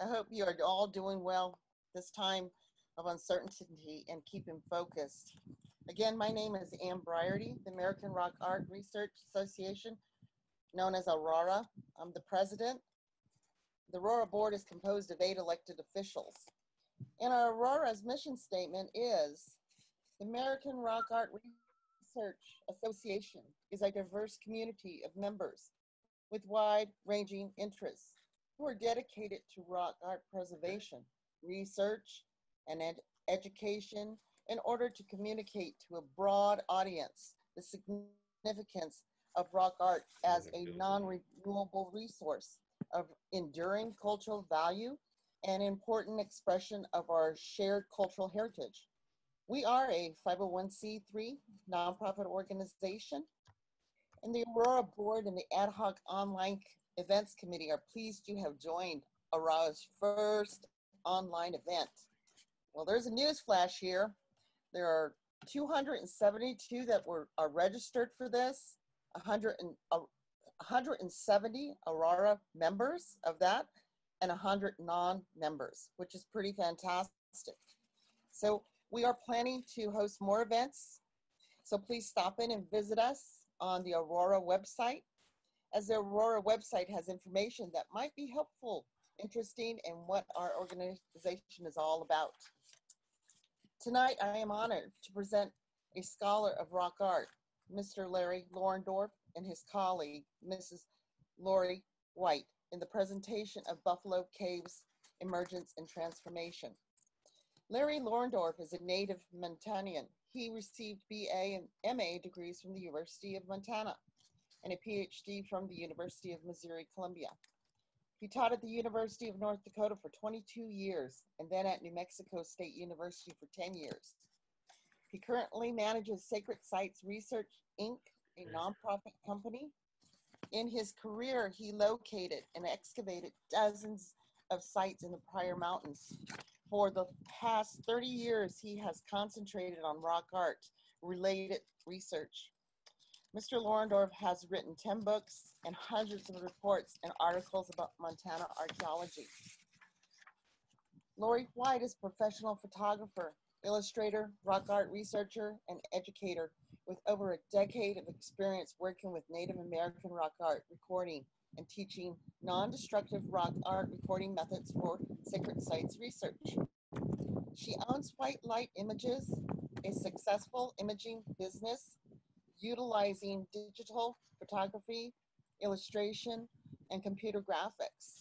I hope you are all doing well this time of uncertainty and keeping focused. Again, my name is Ann Briarty, the American Rock Art Research Association, known as ARARA. I'm the president. The ARARA board is composed of 8 elected officials. And our ARARA's mission statement is, the American Rock Art Research Association is a diverse community of members with wide-ranging interests who are dedicated to rock art preservation, research, and education in order to communicate to a broad audience the significance of rock art as a non-renewable resource of enduring cultural value and important expression of our shared cultural heritage. We are a 501c3 nonprofit organization, and the Aurora Board and the Ad Hoc Online Events Committee are pleased you have joined ARARA's first online event. Well, there's a news flash here. There are 272 that are registered for this, 170 ARARA members of that, and 100 non-members, which is pretty fantastic. So we are planning to host more events. So please stop in and visit us on the ARARA website, as the ARARA website has information that might be helpful, interesting, and what our organization is all about. Tonight, I am honored to present a scholar of rock art, Mr. Larry Loendorf, and his colleague, Mrs. Laurie White, in the presentation of Buffalo Cave's Emergence and Transformation. Larry Loendorf is a native Montanan. He received BA and MA degrees from the University of Montana and a PhD from the University of Missouri, Columbia. He taught at the University of North Dakota for 22 years and then at New Mexico State University for 10 years. He currently manages Sacred Sites Research, Inc., a nonprofit company. In his career, he located and excavated dozens of sites in the Pryor Mountains. For the past 30 years, he has concentrated on rock art related research. Mr. Loendorf has written 10 books and hundreds of reports and articles about Montana archaeology. Laurie White is a professional photographer, illustrator, rock art researcher, and educator with over a decade of experience working with Native American rock art recording and teaching non-destructive rock art recording methods for sacred sites research. She owns White Light Images, a successful imaging business utilizing digital photography, illustration, and computer graphics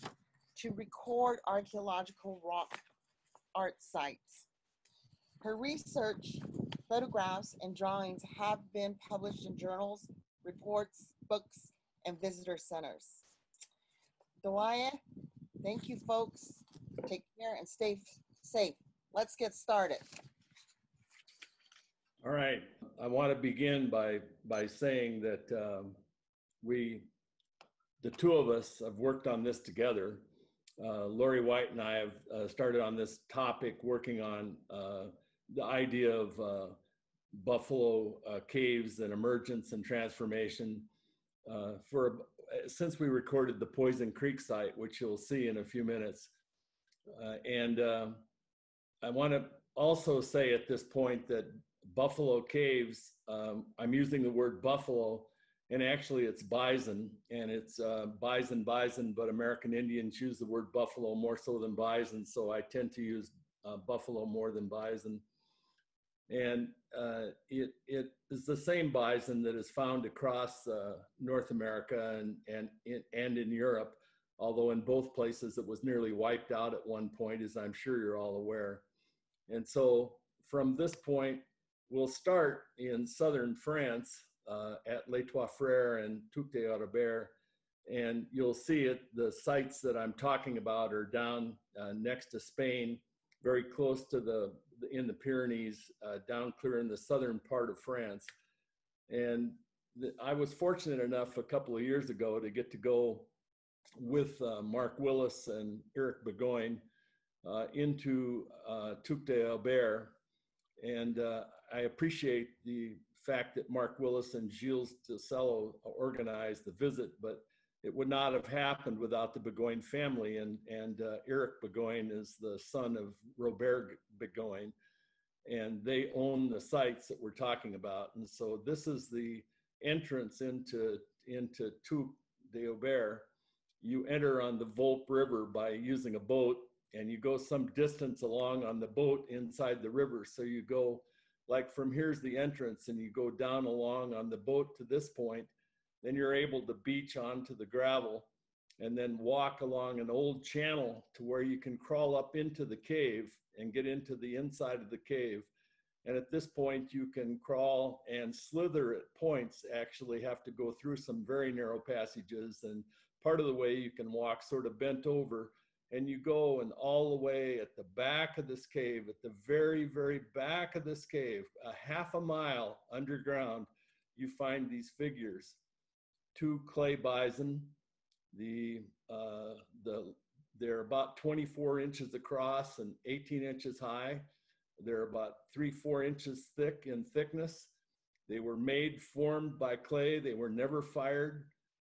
to record archaeological rock art sites. Her research, photographs, and drawings have been published in journals, reports, books, and visitor centers. Doyen, thank you, folks. Take care and stay safe. Let's get started. All right. I want to begin by saying that the two of us have worked on this together. Laurie White and I have started on this topic, working on the idea of Buffalo caves and emergence and transformation since we recorded the Poison Creek site, which you'll see in a few minutes. I want to also say at this point that Buffalo Caves, I'm using the word buffalo, and actually it's bison, and it's bison, but American Indians use the word buffalo more so than bison, so I tend to use buffalo more than bison. And it is the same bison that is found across North America and in Europe, although in both places it was nearly wiped out at one point, as I'm sure you're all aware. And so from this point, we'll start in southern France at Les Trois Frères and Touques-des-Aubert, and you'll see it. The sites that I'm talking about are down next to Spain, very close to in the Pyrenees, down clear in the southern part of France. And I was fortunate enough a couple of years ago to get to go with Mark Willis and Eric Burgoyne into Touques-des-Aubert. And I appreciate the fact that Mark Willis and Gilles Ticello organized the visit, but it would not have happened without the Burgoyne family. And Eric Burgoyne is the son of Robert Burgoyne, and they own the sites that we're talking about. And so this is the entrance into Tout des Aubert. You enter on the Volpe River by using a boat, and you go some distance along on the boat inside the river. So you go, like from here's the entrance, and you go down along on the boat to this point, then you're able to beach onto the gravel and then walk along an old channel to where you can crawl up into the cave and get into the inside of the cave. And at this point, you can crawl and slither at points, actually have to go through some very narrow passages. And part of the way you can walk sort of bent over, and you go, and all the way at the back of this cave, at the very, very back of this cave, a half a mile underground, you find these figures. 2 clay bison. They're about 24 inches across and 18 inches high. They're about 3-4 inches thick in thickness. They were formed by clay. They were never fired.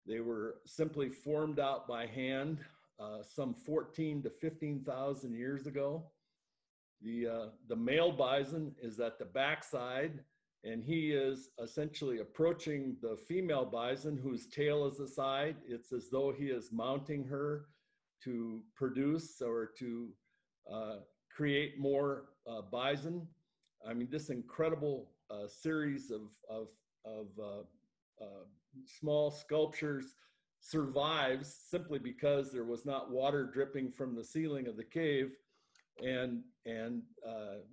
They were simply formed out by hand some 14 to 15,000 years ago. The male bison is at the backside, and he is essentially approaching the female bison whose tail is aside. It's as though he is mounting her to produce or to create more bison. I mean, this incredible series of small sculptures survives simply because there was not water dripping from the ceiling of the cave. And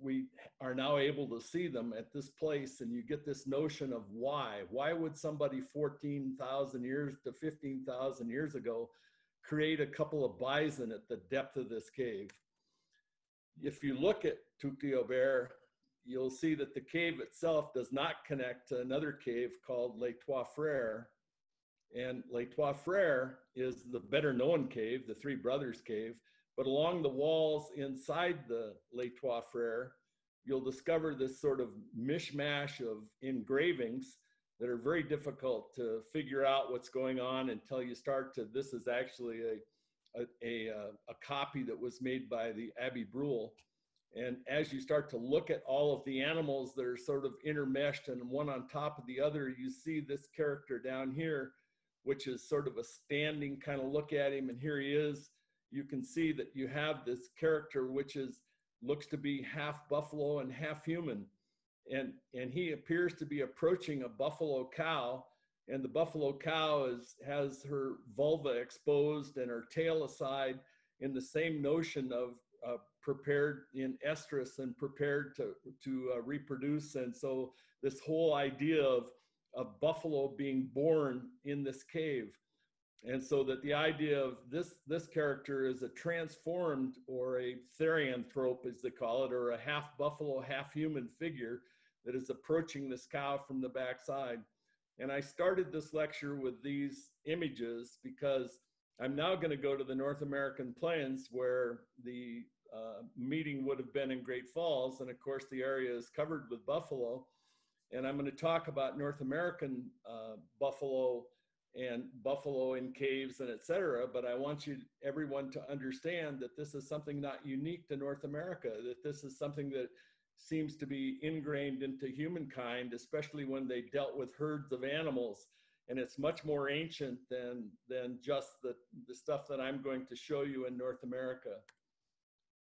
we are now able to see them at this place, and you get this notion of why would somebody 14,000 years to 15,000 years ago create a couple of bison at the depth of this cave? If you look at Tout des Aubert, you'll see that the cave itself does not connect to another cave called Les Trois Frères. And Les Trois Frères is the better known cave, the Three Brothers cave. But along the walls inside the Les Trois Frères, you'll discover this sort of mishmash of engravings that are very difficult to figure out what's going on until you start to, this is actually a copy that was made by the Abbé Brule. And as you start to look at all of the animals that are sort of intermeshed and one on top of the other, you see this character down here, which is sort of a standing kind of look at him, and here he is. You can see that you have this character which looks to be half buffalo and half human. And he appears to be approaching a buffalo cow, and the buffalo cow has her vulva exposed and her tail aside, in the same notion of prepared in estrus and prepared to reproduce. And so this whole idea of buffalo being born in this cave. And so that the idea of this character is a transformed, or a therianthrope as they call it, or a half buffalo, half human figure that is approaching this cow from the backside. And I started this lecture with these images because I'm now going to go to the North American Plains, where the meeting would have been in Great Falls. And of course, the area is covered with buffalo. And I'm going to talk about North American buffalo and buffalo in caves and et cetera. But I want everyone to understand that this is something not unique to North America, that this is something that seems to be ingrained into humankind, especially when they dealt with herds of animals. And it's much more ancient than just the stuff that I'm going to show you in North America.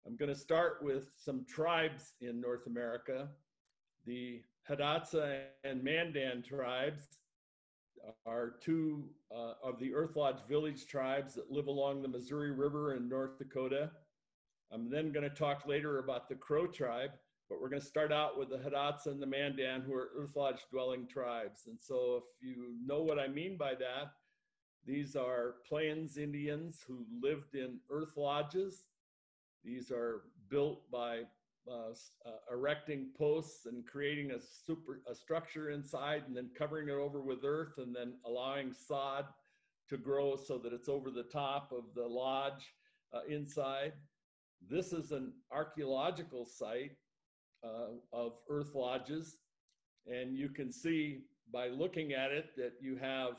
I'm going to start with some tribes in North America. The Hiddress and Mandan tribes are two of the Earth Lodge village tribes that live along the Missouri River in North Dakota. I'm then going to talk later about the Crow tribe, but we're going to start out with the Hiddress and the Mandan, who are Earth Lodge dwelling tribes. And so if you know what I mean by that, these are Plains Indians who lived in Earth Lodges. These are built by erecting posts and creating a structure inside, and then covering it over with earth, and then allowing sod to grow so that it's over the top of the lodge inside. This is an archaeological site of Earth Lodges, and you can see by looking at it that you have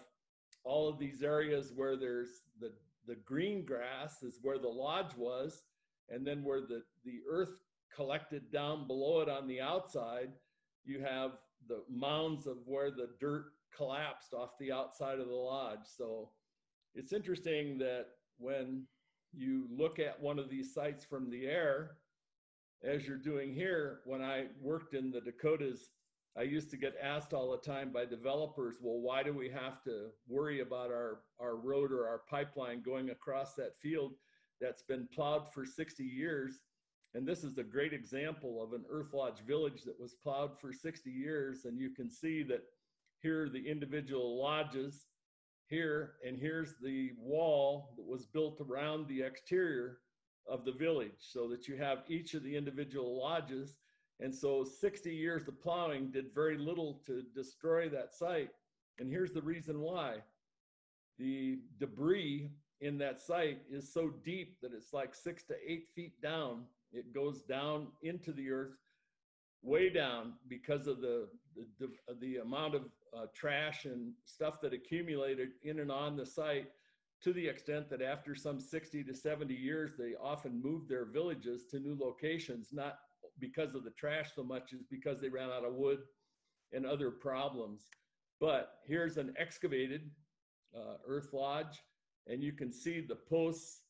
all of these areas where there's the green grass is where the lodge was, and then where the earth collected down below it on the outside, you have the mounds of where the dirt collapsed off the outside of the lodge. So it's interesting that when you look at one of these sites from the air, as you're doing here, when I worked in the Dakotas, I used to get asked all the time by developers, well, why do we have to worry about our road or our pipeline going across that field that's been plowed for 60 years? And this is a great example of an earth lodge village that was plowed for 60 years. And you can see that here are the individual lodges here, and here's the wall that was built around the exterior of the village, so that you have each of the individual lodges. And so 60 years of plowing did very little to destroy that site. And here's the reason why. The debris in that site is so deep that it's like 6 to 8 feet down. It goes down into the earth, way down, because of the amount of trash and stuff that accumulated in and on the site, to the extent that after some 60 to 70 years, they often moved their villages to new locations, not because of the trash so much as because they ran out of wood and other problems. But here's an excavated earth lodge, and you can see the posts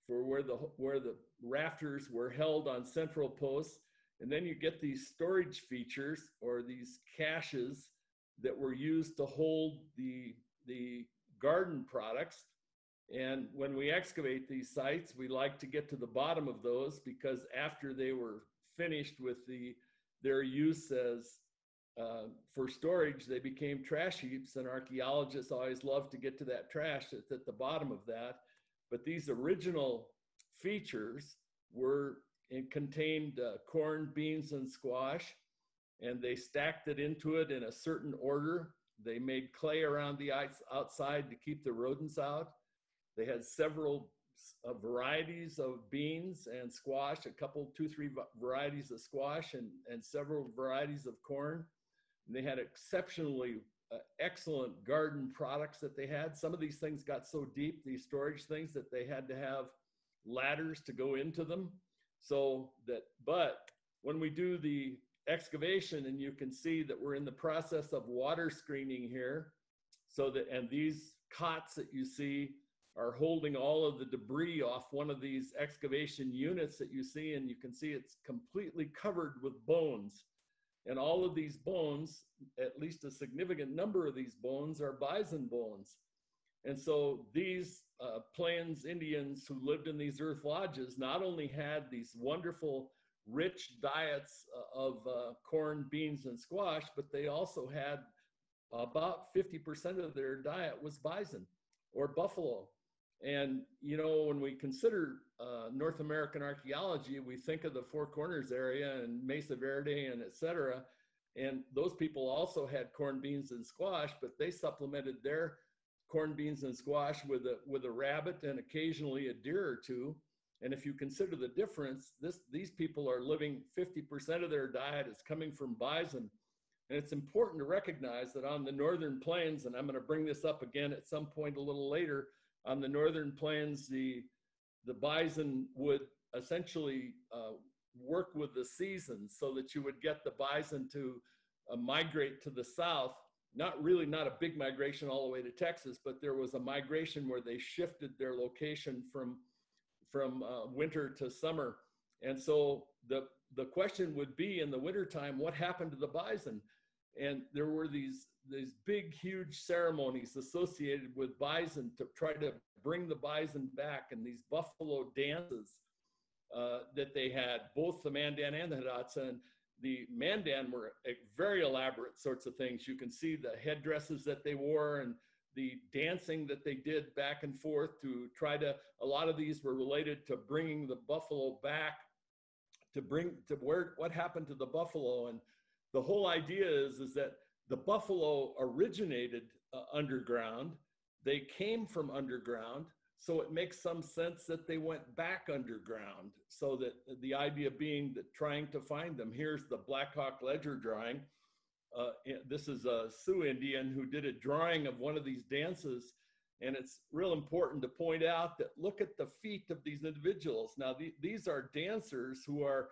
for where the rafters were held on central posts. And then you get these storage features, or these caches, that were used to hold the garden products. And when we excavate these sites, we like to get to the bottom of those, because after they were finished with their use as for storage, they became trash heaps, and archaeologists always love to get to that trash that's at the bottom of that. But these original features were contained corn, beans, and squash, and they stacked it into it in a certain order. They made clay around the outside to keep the rodents out. They had several varieties of beans and squash, two, three varieties of squash, and several varieties of corn. And they had exceptionally excellent garden products that they had. Some of these things got so deep, these storage things, that they had to have ladders to go into them. But when we do the excavation, and you can see that we're in the process of water screening here, and these cots that you see are holding all of the debris off one of these excavation units that you see, and you can see it's completely covered with bones. And all of these bones, at least a significant number of these bones, are bison bones. And so these Plains Indians who lived in these earth lodges not only had these wonderful, rich diets of corn, beans, and squash, but they also had about 50% of their diet was bison or buffalo. And, you know, when we consider North American archaeology, we think of the Four Corners area and Mesa Verde and et cetera. And those people also had corn, beans, and squash, but they supplemented their corn, beans, and squash with a rabbit and occasionally a deer or two. And if you consider the difference, these people are living, 50% of their diet is coming from bison. And it's important to recognize that on the northern plains, and I'm going to bring this up again at some point a little later, on the northern plains, the bison would essentially work with the seasons, so that you would get the bison to migrate to the south. Not a big migration all the way to Texas, but there was a migration where they shifted their location from winter to summer. And so the question would be, in the wintertime, what happened to the bison? And there were these big, huge ceremonies associated with bison to try to bring the bison back, and these buffalo dances that they had, both the Mandan and the Hidatsa. And the Mandan were very elaborate sorts of things. You can see the headdresses that they wore and the dancing that they did back and forth to try to, a lot of these were related to bringing the buffalo back, what happened to the buffalo. And the whole idea is that the buffalo originated underground. They came from underground, so it makes some sense that they went back underground. So that the idea being that trying to find them. Here's the Black Hawk Ledger drawing. this is a Sioux Indian who did a drawing of one of these dances. And it's real important to point out that look at the feet of these individuals. Now, these are dancers who are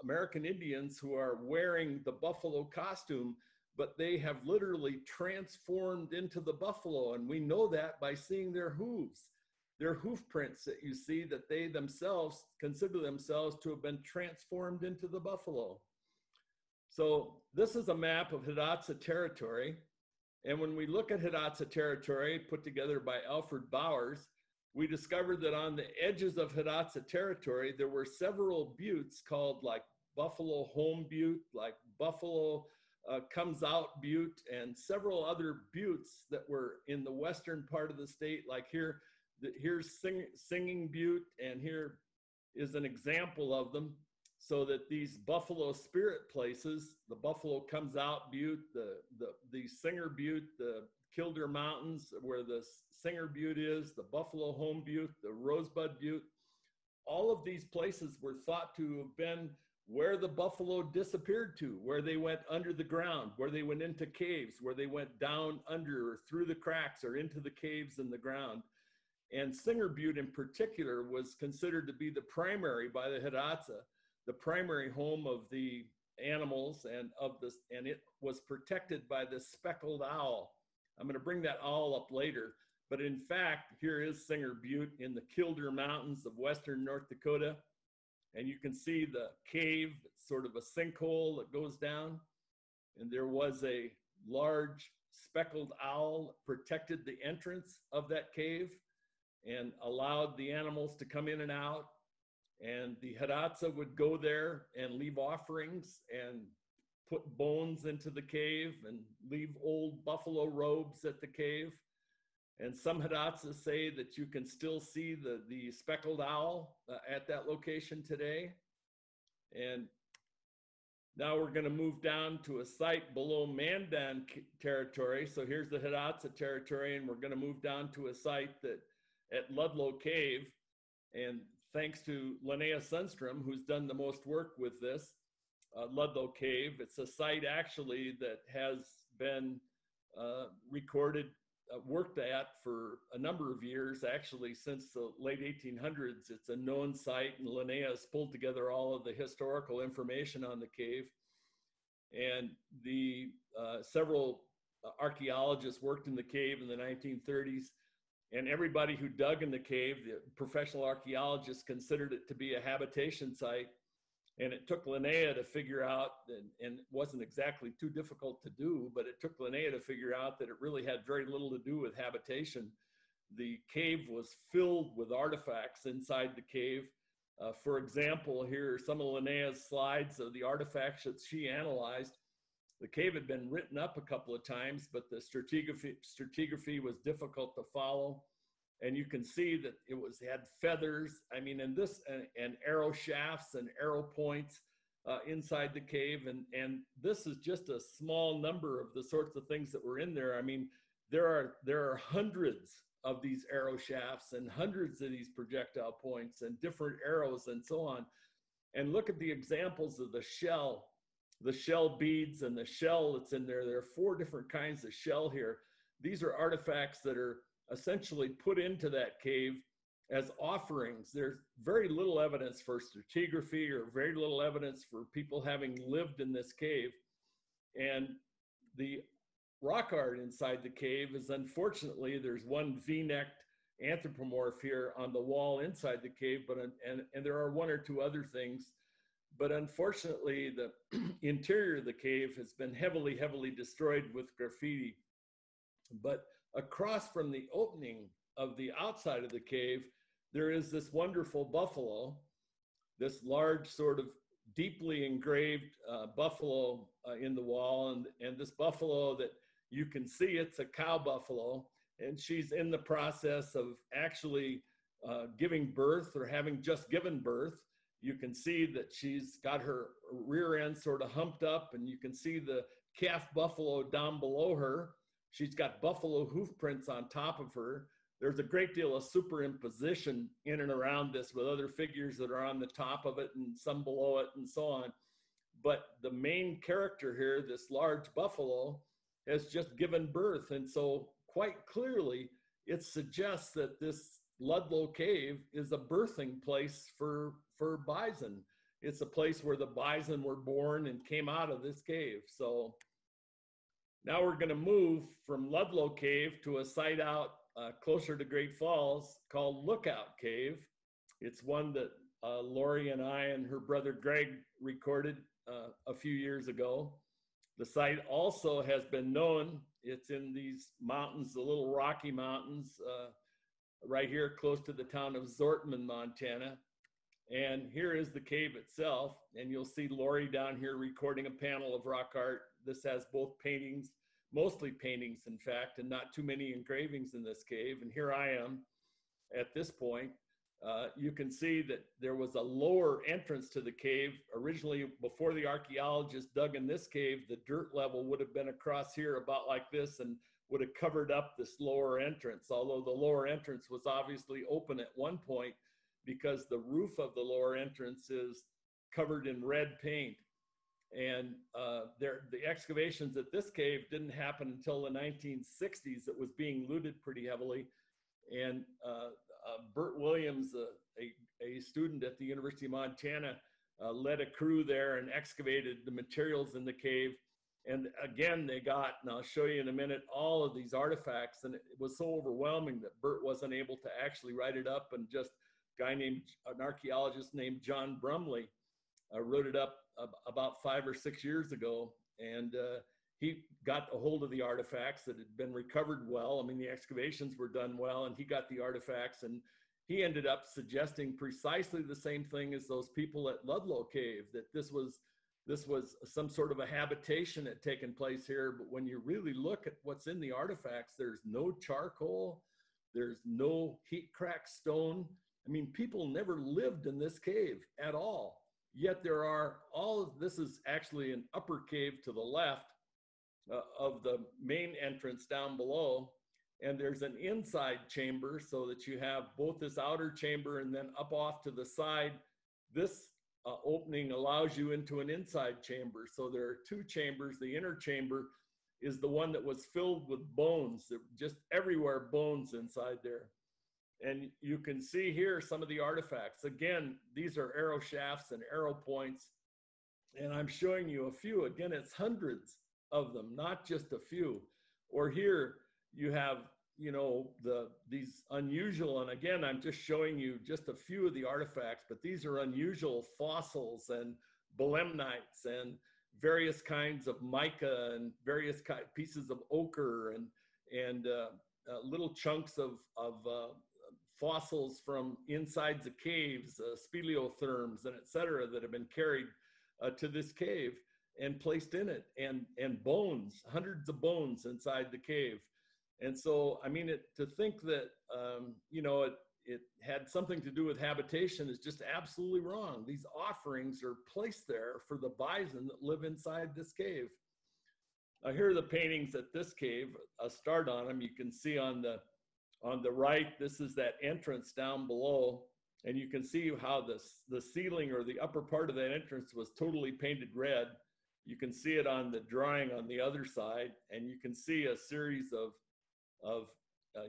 American Indians who are wearing the buffalo costume, but they have literally transformed into the buffalo. And we know that by seeing their hooves, their hoof prints that you see, that they themselves consider themselves to have been transformed into the buffalo. So this is a map of Hidatsa territory. And when we look at Hidatsa territory put together by Alfred Bowers, we discovered that on the edges of Hidatsa territory, there were several buttes called like Buffalo Home Butte, like Buffalo Comes Out Butte, and several other buttes that were in the western part of the state. Like here's Singing Butte, and here is an example of them. So that these buffalo spirit places, the Buffalo Comes Out Butte, the Singer Butte, the Kildare Mountains where the Singer Butte is, the Buffalo Home Butte, the Rosebud Butte, all of these places were thought to have been where the buffalo disappeared to, where they went under the ground, where they went into caves, where they went down under or through the cracks or into the caves in the ground. And Singer Butte in particular was considered to be the primary by the Hidatsa, the primary home of the animals and it was protected by the speckled owl. I'm going to bring that owl up later, but in fact, here is Singer Butte in the Kildare Mountains of western North Dakota. And you can see the cave, it's sort of a sinkhole that goes down. And there was a large speckled owl that protected the entrance of that cave and allowed the animals to come in and out. And the Hidatsa would go there and leave offerings and put bones into the cave and leave old buffalo robes at the cave. And some Hidatsa say that you can still see the speckled owl at that location today. And now we're going to move down to a site below Mandan territory. So here's the Hidatsa territory, and we're going to move down to a site that at Ludlow Cave. And thanks to Linnea Sundstrom, who's done the most work with this, Ludlow Cave. It's a site actually that has been recorded, worked at for a number of years, actually since the late 1800s. It's a known site, and Linnea has pulled together all of the historical information on the cave. And the several archaeologists worked in the cave in the 1930s. And everybody who dug in the cave, the professional archaeologists, considered it to be a habitation site. And it took Linnea to figure out, and it wasn't exactly too difficult to do, but it took Linnea to figure out that it really had very little to do with habitation. The cave was filled with artifacts inside the cave. For example, here are some of Linnea's slides of the artifacts that she analyzed. The cave had been written up a couple of times, but the stratigraphy was difficult to follow. And you can see that it had feathers. I mean, and arrow shafts and arrow points inside the cave. And this is just a small number of the sorts of things that were in there. I mean, there are hundreds of these arrow shafts and hundreds of these projectile points and different arrows and so on. And look at the examples of the shell beads and the shell that's in there. There are 4 different kinds of shell here. These are artifacts that are essentially put into that cave as offerings. There's very little evidence for stratigraphy or very little evidence for people having lived in this cave. And the rock art inside the cave is, unfortunately, there's one V-necked anthropomorph here on the wall inside the cave, but and there are 1 or 2 other things. But unfortunately, the interior of the cave has been heavily, heavily destroyed with graffiti. But across from the opening of the outside of the cave, there is this wonderful buffalo, this large sort of deeply engraved buffalo in the wall. And this buffalo that you can see, it's a cow buffalo, and she's in the process of actually giving birth or having just given birth. You can see that she's got her rear end sort of humped up, and you can see the calf buffalo down below her. She's got buffalo hoof prints on top of her. There's a great deal of superimposition in and around this with other figures that are on the top of it and some below it and so on. but the main character here, this large buffalo, has just given birth. And so quite clearly, it suggests that this Ludlow Cave is a birthing place for bison. It's a place where the bison were born and came out of this cave. So now we're going to move from Ludlow Cave to a site out closer to Great Falls called Lookout Cave. It's one that Laurie and I and her brother Greg recorded a few years ago. The site also has been known. It's in these mountains, the little Rocky Mountains, right here close to the town of Zortman, Montana. And here is the cave itself. And you'll see Laurie down here recording a panel of rock art. This has both paintings, mostly paintings, in fact, and not too many engravings in this cave. And here I am at this point. You can see that there was a lower entrance to the cave. Originally, before the archaeologists dug in this cave, the dirt level would have been across here about like this and would have covered up this lower entrance, although the lower entrance was obviously open at one point because the roof of the lower entrance is covered in red paint. And the excavations at this cave didn't happen until the 1960s. It was being looted pretty heavily. And Bert Williams, a student at the University of Montana, led a crew there and excavated the materials in the cave. And again, they got, and I'll show you in a minute, all of these artifacts. And it was so overwhelming that Bert wasn't able to actually write it up. And just an archaeologist named John Brumley wrote it up about 5 or 6 years ago. And he got a hold of the artifacts that had been recovered well. I mean, the excavations were done well, and he got the artifacts, and he ended up suggesting precisely the same thing as those people at Ludlow Cave, that this was some sort of a habitation that had taken place here. But when you really look at what's in the artifacts, there's no charcoal, there's no heat cracked stone. I mean, people never lived in this cave at all. Yet there are this is actually an upper cave to the left of the main entrance down below. And there's an inside chamber so that you have both this outer chamber and then up off to the side. This opening allows you into an inside chamber. So there are two chambers. The inner chamber is the one that was filled with bones, just everywhere bones inside there. And you can see here some of the artifacts. Again, these are arrow shafts and arrow points. And I'm showing you a few. Again, it's hundreds of them, not just a few. Or here you have, these unusual, and again, I'm just showing you just a few of the artifacts, but these are unusual fossils and belemnites and various kinds of mica and various pieces of ochre and little chunks of fossils from insides of caves, speleotherms, and et cetera, that have been carried to this cave and placed in it, and bones, hundreds of bones inside the cave. And so, I mean, to think that, it had something to do with habitation is just absolutely wrong. These offerings are placed there for the bison that live inside this cave. Here are the paintings at this cave. I'll start on them. You can see on the right, this is that entrance down below. And you can see how the ceiling or the upper part of that entrance was totally painted red. You can see it on the drawing on the other side. And you can see a series of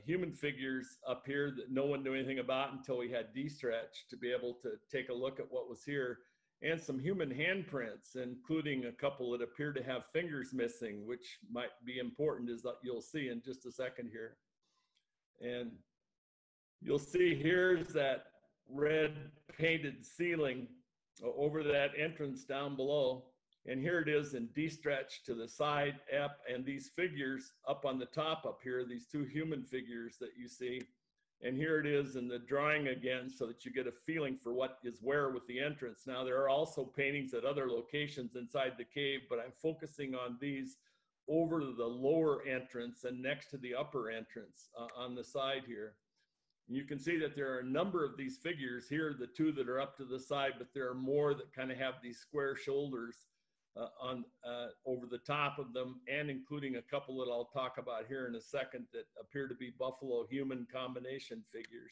human figures up here that no one knew anything about until we had D-Stretch to be able to take a look at what was here. And some human handprints, including a couple that appear to have fingers missing, which might be important, as you'll see in just a second here. And you'll see here's that red painted ceiling over that entrance down below. And here it is in D-Stretch to the side up, and these figures up on the top up here, these two human figures that you see. And here it is in the drawing again, so that you get a feeling for what is where with the entrance. Now, there are also paintings at other locations inside the cave, but I'm focusing on these over the lower entrance and next to the upper entrance on the side here. You can see that there are a number of these figures here, the two that are up to the side, but there are more that kind of have these square shoulders over the top of them, and including a couple that I'll talk about here in a second that appear to be buffalo human combination figures.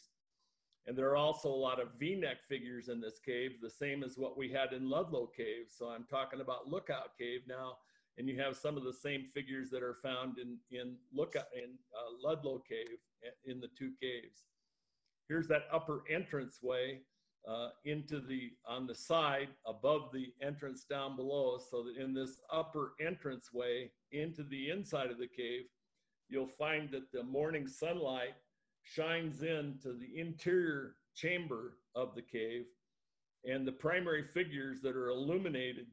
And there are also a lot of V-neck figures in this cave, the same as what we had in Ludlow Cave. So I'm talking about Lookout Cave now, and you have some of the same figures that are found in Ludlow Cave in the two caves. Here's that upper entranceway on the side above the entrance down below, so that in this upper entranceway into the inside of the cave, you'll find that the morning sunlight shines into the interior chamber of the cave, and the primary figures that are illuminated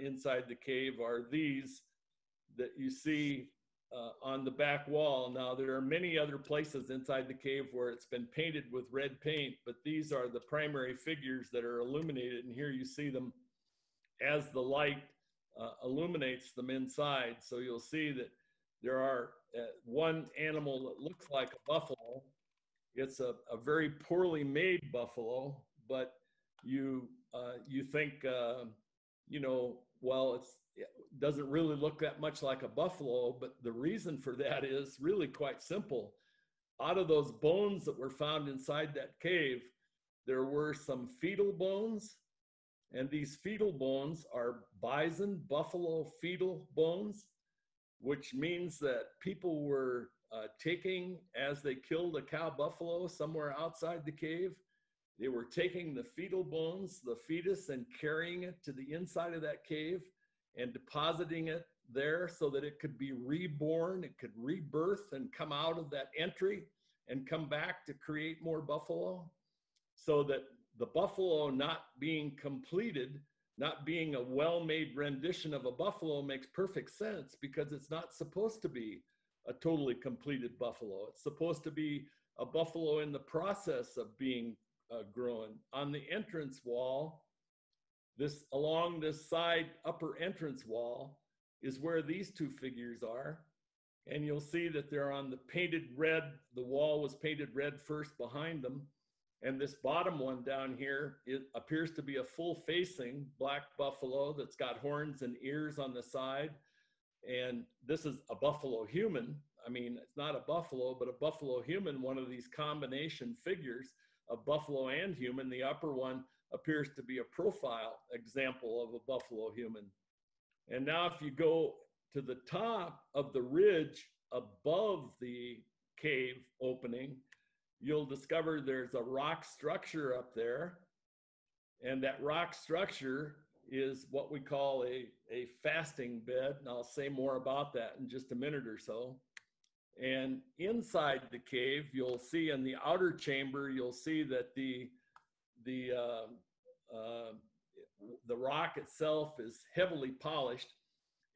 inside the cave are these that you see on the back wall. Now, there are many other places inside the cave where it's been painted with red paint, but these are the primary figures that are illuminated, and here you see them as the light illuminates them inside. So you'll see that there are one animal that looks like a buffalo. It's a very poorly made buffalo, but you think, you know, well, it doesn't really look that much like a buffalo, but the reason for that is really quite simple. Out of those bones that were found inside that cave, there were some fetal bones, and these fetal bones are bison, buffalo fetal bones, which means that people were taking, as they killed a cow buffalo somewhere outside the cave, they were taking the fetal bones, the fetus, and carrying it to the inside of that cave and depositing it there so that it could be reborn, it could rebirth and come out of that entry and come back to create more buffalo. So that the buffalo not being completed, not being a well-made rendition of a buffalo, makes perfect sense, because it's not supposed to be a totally completed buffalo. It's supposed to be a buffalo in the process of being grown. On the entrance wall, along this side upper entrance wall is where these two figures are. And you'll see that they're on the painted red. The wall was painted red first behind them. And this bottom one down here, it appears to be a full facing black buffalo that's got horns and ears on the side. And this is a buffalo human. I mean, it's not a buffalo, but a buffalo human, one of these combination figures of buffalo and human. The upper one appears to be a profile example of a buffalo human. And now if you go to the top of the ridge above the cave opening, you'll discover there's a rock structure up there. And that rock structure is what we call a fasting bed. And I'll say more about that in just a minute or so. And inside the cave, you'll see in the outer chamber, you'll see that the rock itself is heavily polished.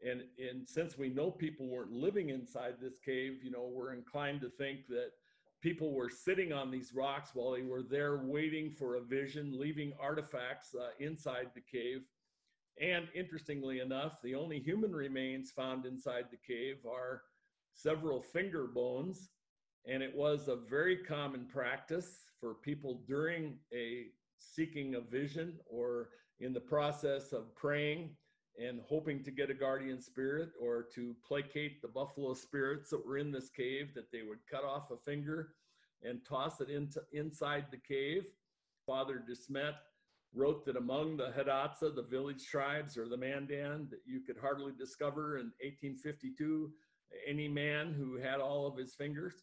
And since we know people weren't living inside this cave, you know, we're inclined to think that people were sitting on these rocks while they were there waiting for a vision, leaving artifacts inside the cave. And interestingly enough, the only human remains found inside the cave are several finger bones. And it was a very common practice for people during seeking a vision or in the process of praying and hoping to get a guardian spirit or to placate the buffalo spirits that were in this cave, that they would cut off a finger and toss it inside the cave. Father Desmet wrote that among the Headdress, the village tribes, or the Mandan, that you could hardly discover in 1852 any man who had all of his fingers.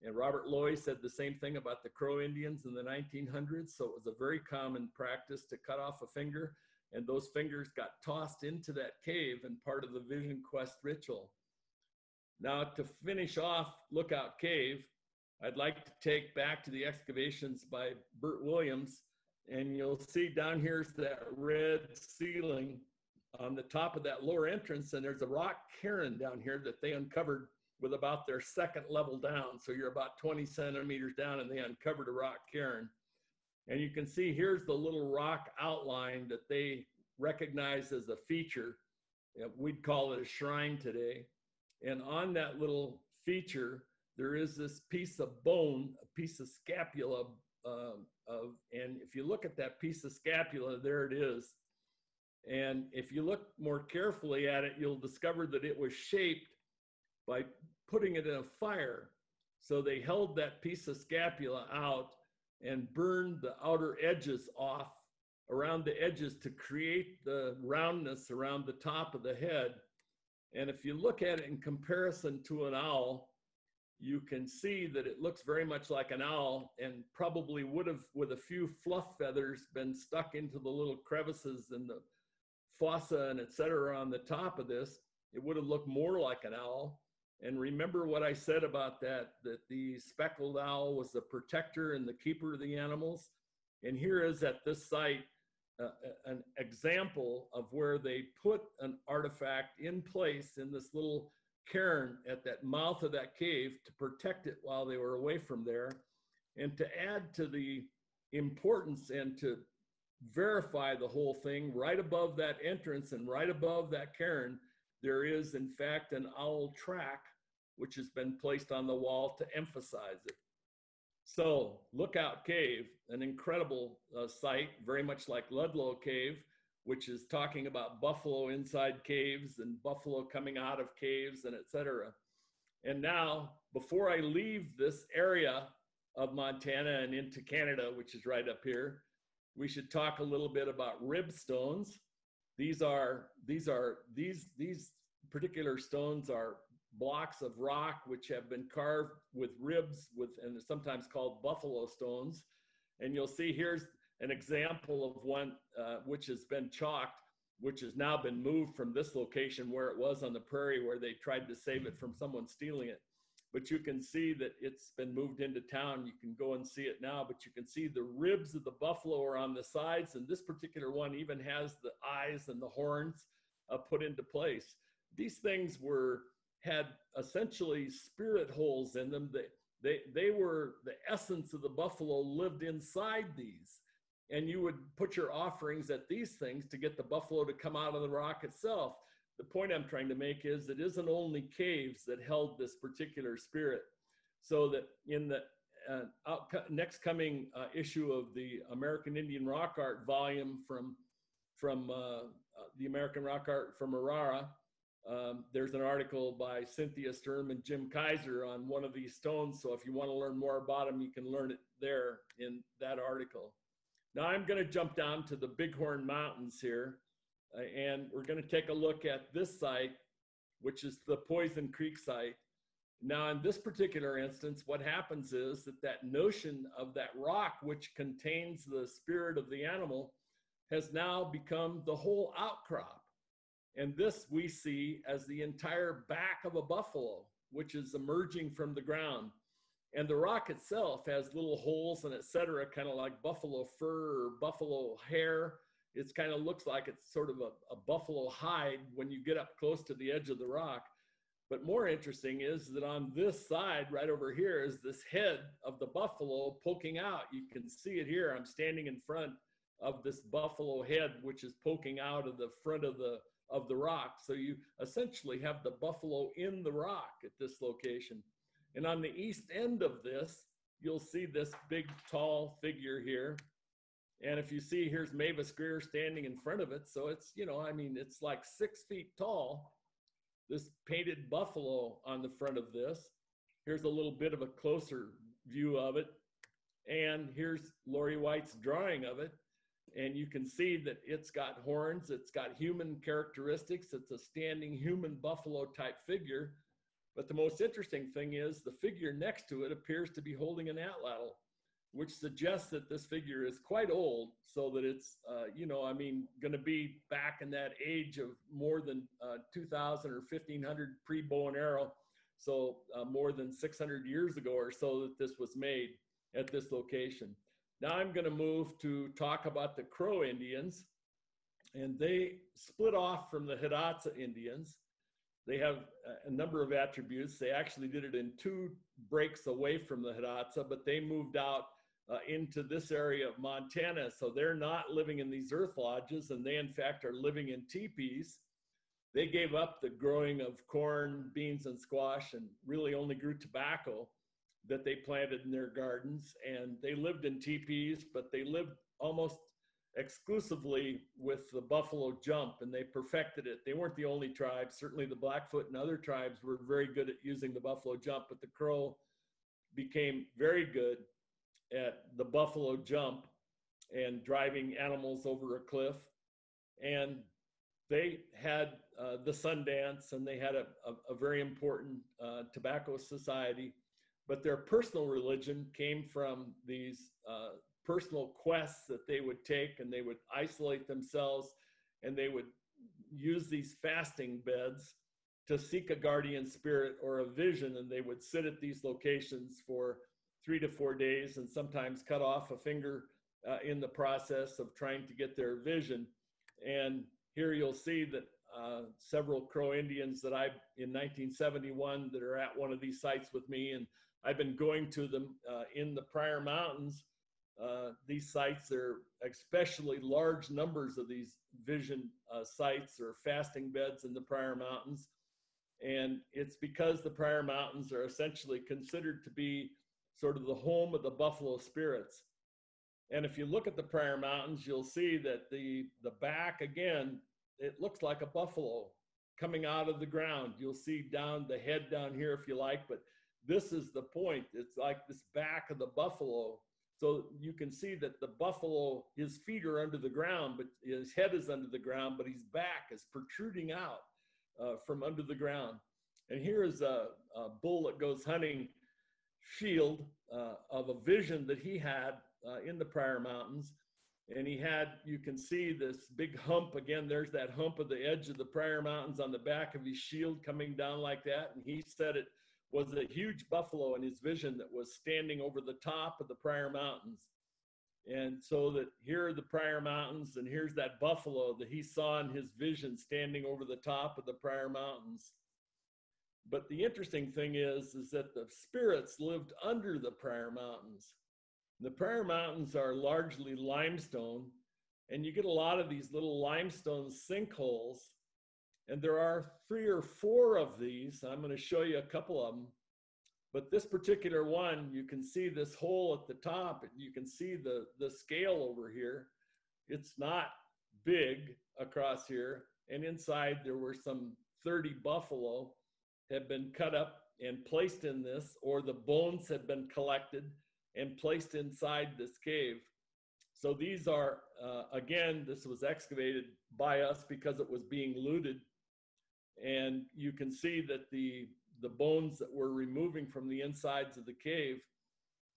And Robert Loy said the same thing about the Crow Indians in the 1900s. So it was a very common practice to cut off a finger, and those fingers got tossed into that cave and part of the Vision Quest ritual. Now, to finish off Lookout Cave, I'd like to take back to the excavations by Burt Williams, and you'll see down here's that red ceiling on the top of that lower entrance, and there's a rock cairn down here that they uncovered with about their second level down. So you're about 20 centimeters down, and they uncovered a rock cairn. And you can see here's the little rock outline that they recognize as a feature. We'd call it a shrine today. And on that little feature, there is this piece of bone, a piece of scapula, and if you look at that piece of scapula, there it is. And if you look more carefully at it, you'll discover that it was shaped by putting it in a fire. So they held that piece of scapula out and burned the outer edges off around the edges to create the roundness around the top of the head. And if you look at it in comparison to an owl, you can see that it looks very much like an owl, and probably would have, with a few fluff feathers, been stuck into the little crevices and the fossa and et cetera on the top of this. It would have looked more like an owl. And remember what I said about that the speckled owl was the protector and the keeper of the animals. And here is at this site an example of where they put an artifact in place in this little cairn at that mouth of that cave to protect it while they were away from there. And to add to the importance and to verify the whole thing, right above that entrance and right above that cairn, there is in fact an owl track which has been placed on the wall to emphasize it. So Lookout Cave, an incredible site, very much like Ludlow Cave, which is talking about buffalo inside caves and buffalo coming out of caves and et cetera. And now, before I leave this area of Montana and into Canada, which is right up here, we should talk a little bit about rib stones. These particular stones are blocks of rock which have been carved with ribs and they're sometimes called buffalo stones. And you'll see here's an example of one which has been chalked, which has now been moved from this location where it was on the prairie where they tried to save it from someone stealing it. But you can see that it's been moved into town. You can go and see it now, but you can see the ribs of the buffalo are on the sides, and this particular one even has the eyes and the horns put into place. These things had essentially spirit holes in them. They were the essence of the buffalo lived inside these. And you would put your offerings at these things to get the buffalo to come out of the rock itself. The point I'm trying to make is it isn't only caves that held this particular spirit. So that in the next coming issue of the American Indian Rock Art volume from the American Rock Art from ARARA, there's an article by Cynthia Sturm and Jim Kaiser on one of these stones. So if you want to learn more about them, you can learn it there in that article. Now I'm going to jump down to the Bighorn Mountains here, and we're going to take a look at this site, which is the Poison Creek site. Now in this particular instance, what happens is that notion of that rock, which contains the spirit of the animal, has now become the whole outcrop. And this we see as the entire back of a buffalo, which is emerging from the ground. And the rock itself has little holes and et cetera, kind of like buffalo fur or buffalo hair. It kind of looks like it's sort of a buffalo hide when you get up close to the edge of the rock. But more interesting is that on this side right over here is this head of the buffalo poking out. You can see it here. I'm standing in front of this buffalo head, which is poking out of the front of the rock. So you essentially have the buffalo in the rock at this location. And on the east end of this, you'll see this big, tall figure here. And if you see, here's Mavis Greer standing in front of it. So it's, it's like 6 feet tall, this painted buffalo on the front of this. Here's a little bit of a closer view of it. And here's Laurie White's drawing of it. And you can see that it's got horns, it's got human characteristics, it's a standing human buffalo type figure. But the most interesting thing is the figure next to it appears to be holding an atlatl, which suggests that this figure is quite old, so that it's, going to be back in that age of more than 2,000 or 1,500 pre-bow and arrow. So more than 600 years ago or so that this was made at this location. Now I'm going to move to talk about the Crow Indians, and they split off from the Hidatsa Indians. They have a number of attributes. They actually did it in 2 breaks away from the Hidatsa, but they moved out into this area of Montana. So they're not living in these earth lodges, and they in fact are living in teepees. They gave up the growing of corn, beans, and squash, and really only grew tobacco that they planted in their gardens. And they lived in teepees, but they lived almost exclusively with the buffalo jump, and they perfected it. They weren't the only tribe. Certainly the Blackfoot and other tribes were very good at using the buffalo jump, but the Crow became very good. at the buffalo jump and driving animals over a cliff. And they had the Sundance, and they had a very important tobacco society, but their personal religion came from these personal quests that they would take, and they would isolate themselves, and they would use these fasting beds to seek a guardian spirit or a vision, and they would sit at these locations for 3 to 4 days and sometimes cut off a finger in the process of trying to get their vision. And here you'll see that several Crow Indians that in 1971 that are at one of these sites with me, and I've been going to them in the Pryor Mountains. These sites are especially large numbers of these vision sites or fasting beds in the Pryor Mountains. And it's because the Pryor Mountains are essentially considered to be sort of the home of the buffalo spirits. And if you look at the Pryor Mountains, you'll see that the back, again, it looks like a buffalo coming out of the ground. You'll see down the head down here if you like, but this is the point. It's like this back of the buffalo. So you can see that the buffalo, his feet are under the ground, but his head is under the ground, but his back is protruding out from under the ground. And here is a bull that goes hunting shield of a vision that he had in the Pryor Mountains. And he had, you can see this big hump. Again, there's that hump of the edge of the Pryor Mountains on the back of his shield coming down like that. And he said it was a huge buffalo in his vision that was standing over the top of the Pryor Mountains. And so that here are the Pryor Mountains, and here's that buffalo that he saw in his vision standing over the top of the Pryor Mountains. But the interesting thing is that the spirits lived under the Pryor Mountains. The Pryor Mountains are largely limestone, and you get a lot of these little limestone sinkholes. And there are 3 or 4 of these. I'm going to show you a couple of them. But this particular one, you can see this hole at the top, and you can see the scale over here. It's not big across here. And inside there were some 30 buffalo had been cut up and placed in this, or the bones had been collected and placed inside this cave. So these are, again, this was excavated by us because it was being looted. And you can see that the bones that we're removing from the insides of the cave,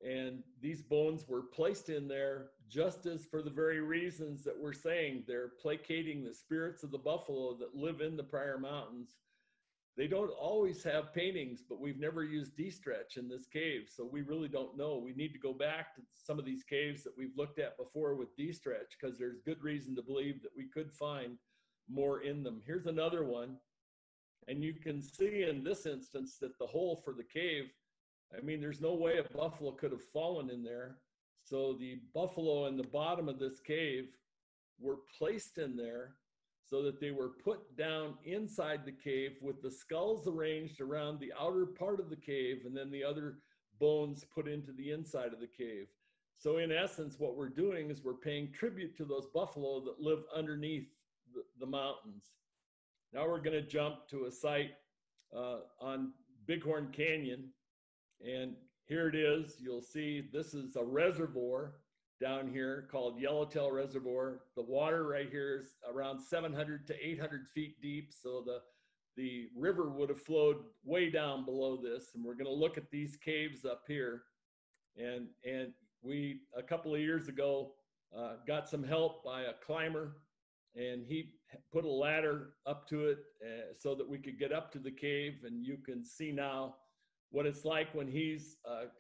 and these bones were placed in there just as for the very reasons that we're saying. They're placating the spirits of the buffalo that live in the Pryor Mountains. They don't always have paintings, but we've never used D-stretch in this cave, so we really don't know. We need to go back to some of these caves that we've looked at before with D-stretch, because there's good reason to believe that we could find more in them. Here's another one. And you can see in this instance that the hole for the cave, I mean, there's no way a buffalo could have fallen in there. So the buffalo in the bottom of this cave were placed in there so that they were put down inside the cave with the skulls arranged around the outer part of the cave, and then the other bones put into the inside of the cave. So in essence, what we're doing is we're paying tribute to those buffalo that live underneath the mountains. Now we're going to jump to a site on Bighorn Canyon, and here it is. You'll see this is a reservoir down here called Yellowtail Reservoir. The water right here is around 700 to 800 feet deep, so the river would have flowed way down below this. And we're going to look at these caves up here. And we, a couple of years ago, got some help by a climber, and he put a ladder up to it so that we could get up to the cave. And you can see now what it's like when he's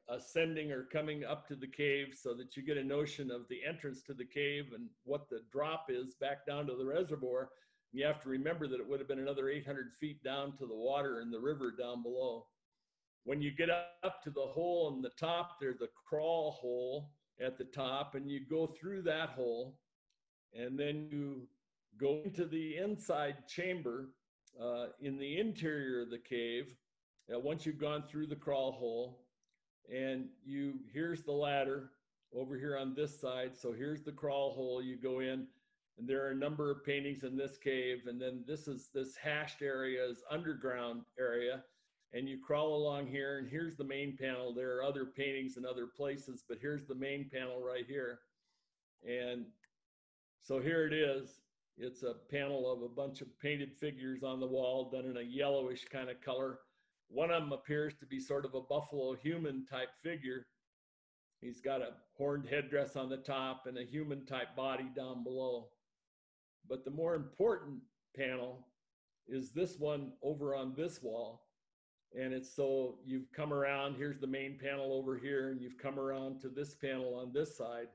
ascending or coming up to the cave, so that you get a notion of the entrance to the cave and what the drop is back down to the reservoir. You have to remember that it would have been another 800 feet down to the water in the river down below. When you get up to the hole in the top, there's a crawl hole at the top, and you go through that hole, and then you go into the inside chamber in the interior of the cave. Once you've gone through the crawl hole, and here's the ladder over here on this side. So here's the crawl hole. You go in, and there are a number of paintings in this cave. And then this hashed area is underground area. and you crawl along here, and here's the main panel. There are other paintings in other places, but here's the main panel right here. And so here it is. It's a panel of a bunch of painted figures on the wall done in a yellowish kind of color. One of them appears to be sort of a buffalo human type figure. He's got a horned headdress on the top and a human type body down below. But the more important panel is this one over on this wall. And it's so you've come around, here's the main panel over here, and you've come around to this panel on this side.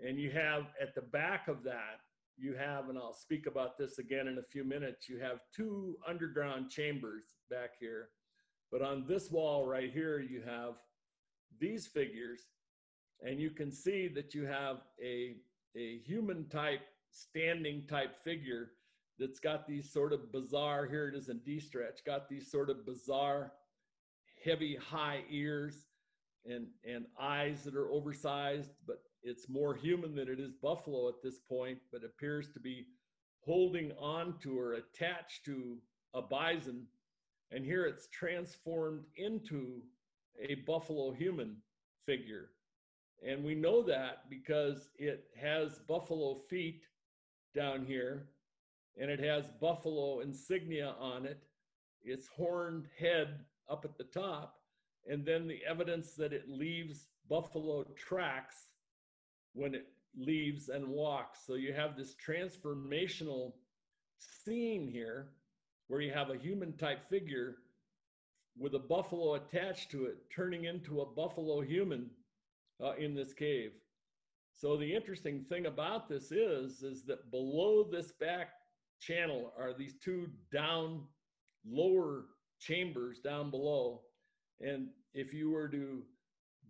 And you have at the back of that, you have, and I'll speak about this again in a few minutes, you have two underground chambers back here. But on this wall right here, you have these figures, and you can see that you have a human type, standing type figure that's got these sort of bizarre, here it is in D-stretch, got these sort of bizarre, heavy, high ears and eyes that are oversized, but it's more human than it is buffalo at this point, but appears to be holding on to or attached to a bison. And here it's transformed into a buffalo human figure. And we know that because it has buffalo feet down here, and it has buffalo insignia on it, its horned head up at the top, and then the evidence that it leaves buffalo tracks when it leaves and walks. So you have this transformational scene here where you have a human type figure with a buffalo attached to it, turning into a buffalo human in this cave. So the interesting thing about this is that below this back channel are these two down lower chambers down below. And if you were to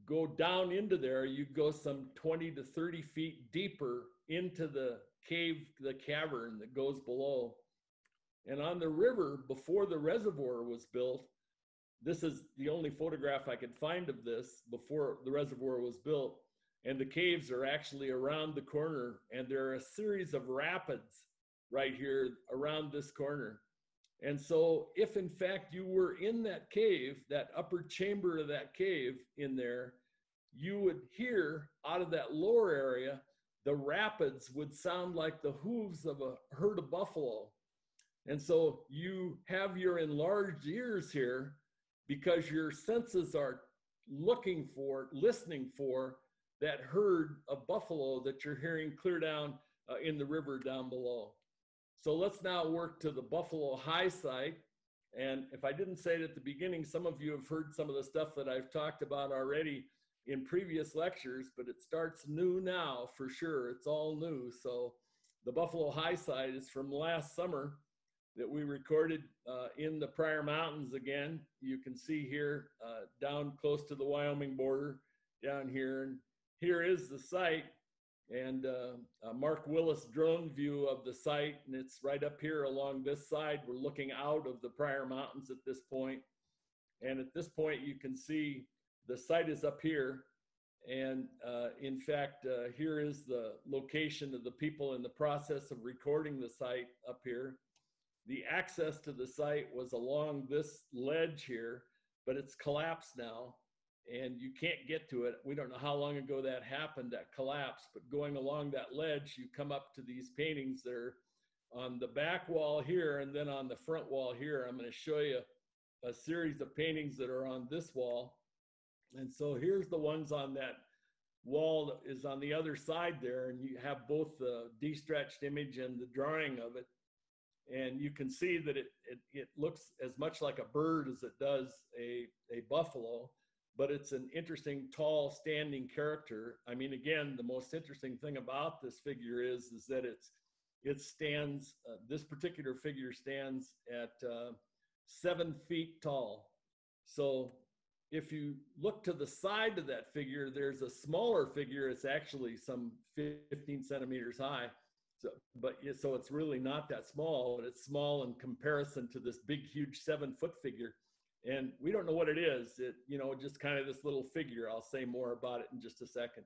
go down into there, you go some 20 to 30 feet deeper into the cave, the cavern that goes below. And on the river, before the reservoir was built, this is the only photograph I could find of this before the reservoir was built. And the caves are actually around the corner, and there are a series of rapids right here around this corner. And so if in fact you were in that cave, that upper chamber of that cave in there, you would hear out of that lower area, the rapids would sound like the hooves of a herd of buffalo. And so you have your enlarged ears here because your senses are looking for, listening for that herd of buffalo that you're hearing clear down in the river down below. So let's now work to the Buffalo Highside. And if I didn't say it at the beginning, some of you have heard some of the stuff that I've talked about already in previous lectures, but it starts new now for sure. It's all new. So the Buffalo Highside is from last summer that we recorded in the Pryor Mountains again. You can see here down close to the Wyoming border down here. And here is the site. And Mark Willis drone view of the site, and it's right up here along this side. We're looking out of the Pryor Mountains at this point. And at this point, you can see the site is up here. And in fact, here is the location of the people in the process of recording the site up here. The access to the site was along this ledge here, but it's collapsed now. And you can't get to it. We don't know how long ago that happened, that collapse, but going along that ledge, you come up to these paintings that are on the back wall here, and then on the front wall here. I'm going to show you a series of paintings that are on this wall. And so here's the ones on that wall that is on the other side there, and you have both the de-stretched image and the drawing of it. And you can see that it looks as much like a bird as it does a buffalo. But it's an interesting, tall, standing character. I mean, again, the most interesting thing about this figure is that it stands, this particular figure stands at 7 feet tall. So if you look to the side of that figure, there's a smaller figure. It's actually some 15 centimeters high. So it's really not that small, but it's small in comparison to this big, huge 7-foot figure. And we don't know what it is. Just kind of this little figure. I'll say more about it in just a second.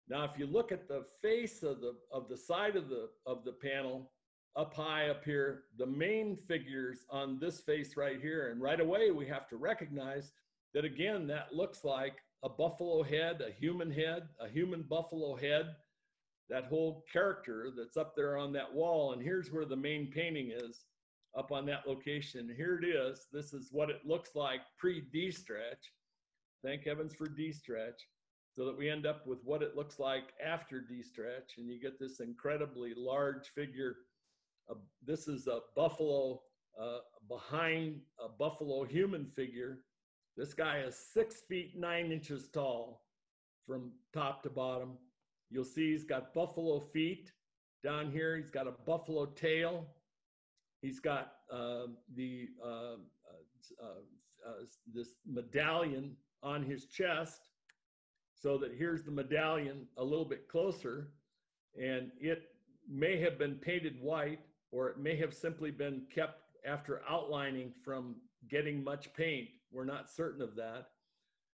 Now, if you look at the face of the side of the panel, up high up here, the main figures on this face right here. And right away, we have to recognize that, again, that looks like a buffalo head, a human buffalo head, that whole character that's up there on that wall. And here's where the main painting is, up on that location. Here it is. This is what it looks like pre-de-stretch. Thank heavens for de-stretch, so that we end up with what it looks like after de-stretch. And you get this incredibly large figure. This is a buffalo behind a buffalo human figure. This guy is 6 feet 9 inches tall from top to bottom. You'll see he's got buffalo feet down here. He's got a buffalo tail. He's got this medallion on his chest, so that here's the medallion a little bit closer, and it may have been painted white, or it may have simply been kept after outlining from getting much paint. We're not certain of that.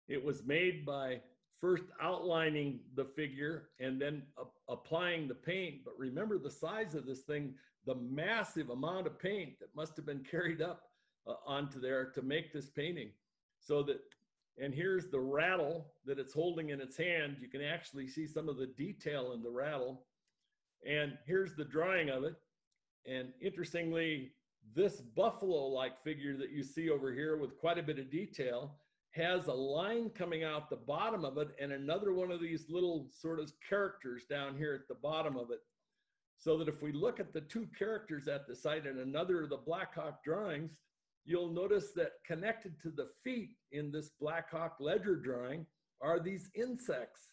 It was made by first outlining the figure and then applying the paint. But remember the size of this thing, the massive amount of paint that must have been carried up onto there to make this painting. So that, and here's the rattle that it's holding in its hand. You can actually see some of the detail in the rattle. And here's the drawing of it. And interestingly, this buffalo-like figure that you see over here with quite a bit of detail has a line coming out the bottom of it and another one of these little sort of characters down here at the bottom of it. So that if we look at the two characters at the site and another of the Black Hawk drawings, you'll notice that connected to the feet in this Black Hawk ledger drawing are these insects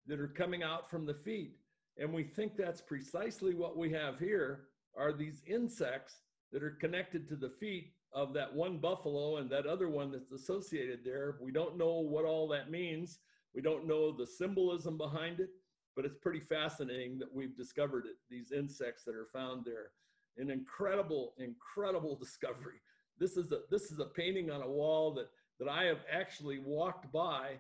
that are coming out from the feet. And we think that's precisely what we have here, are these insects that are connected to the feet of that one buffalo and that other one that's associated there. We don't know what all that means. We don't know the symbolism behind it, but it's pretty fascinating that we've discovered it, these insects that are found there. An incredible, incredible discovery. This is a painting on a wall that I have actually walked by,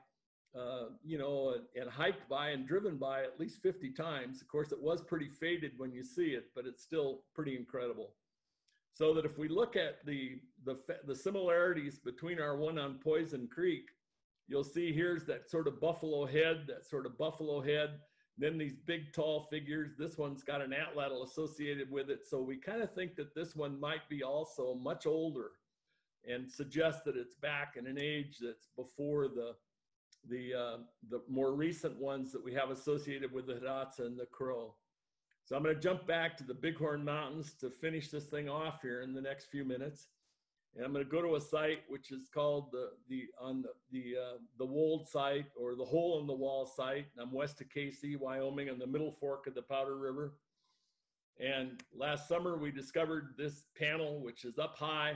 you know, and hiked by and driven by at least 50 times. Of course, it was pretty faded when you see it, but it's still pretty incredible. So that if we look at the similarities between our one on Poison Creek, you'll see here's that sort of buffalo head, then these big tall figures. This one's got an atlatl associated with it. So we kind of think that this one might be also much older and suggest that it's back in an age that's before the more recent ones that we have associated with the Hiddotsa and the Crow. So I'm going to jump back to the Bighorn Mountains to finish this thing off here in the next few minutes. And I'm going to go to a site which is called the Wold site, or the Hole in the Wall site. I'm west of KC, Wyoming, on the middle fork of the Powder River. And last summer we discovered this panel, which is up high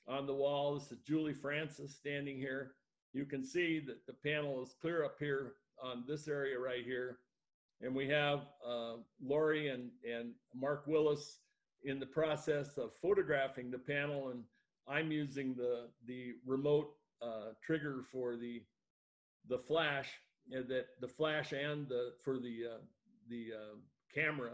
on the wall. This is Julie Francis standing here. You can see that the panel is clear up here on this area right here. And we have Laurie and Mark Willis in the process of photographing the panel, and I'm using the remote trigger for the flash, and for the camera.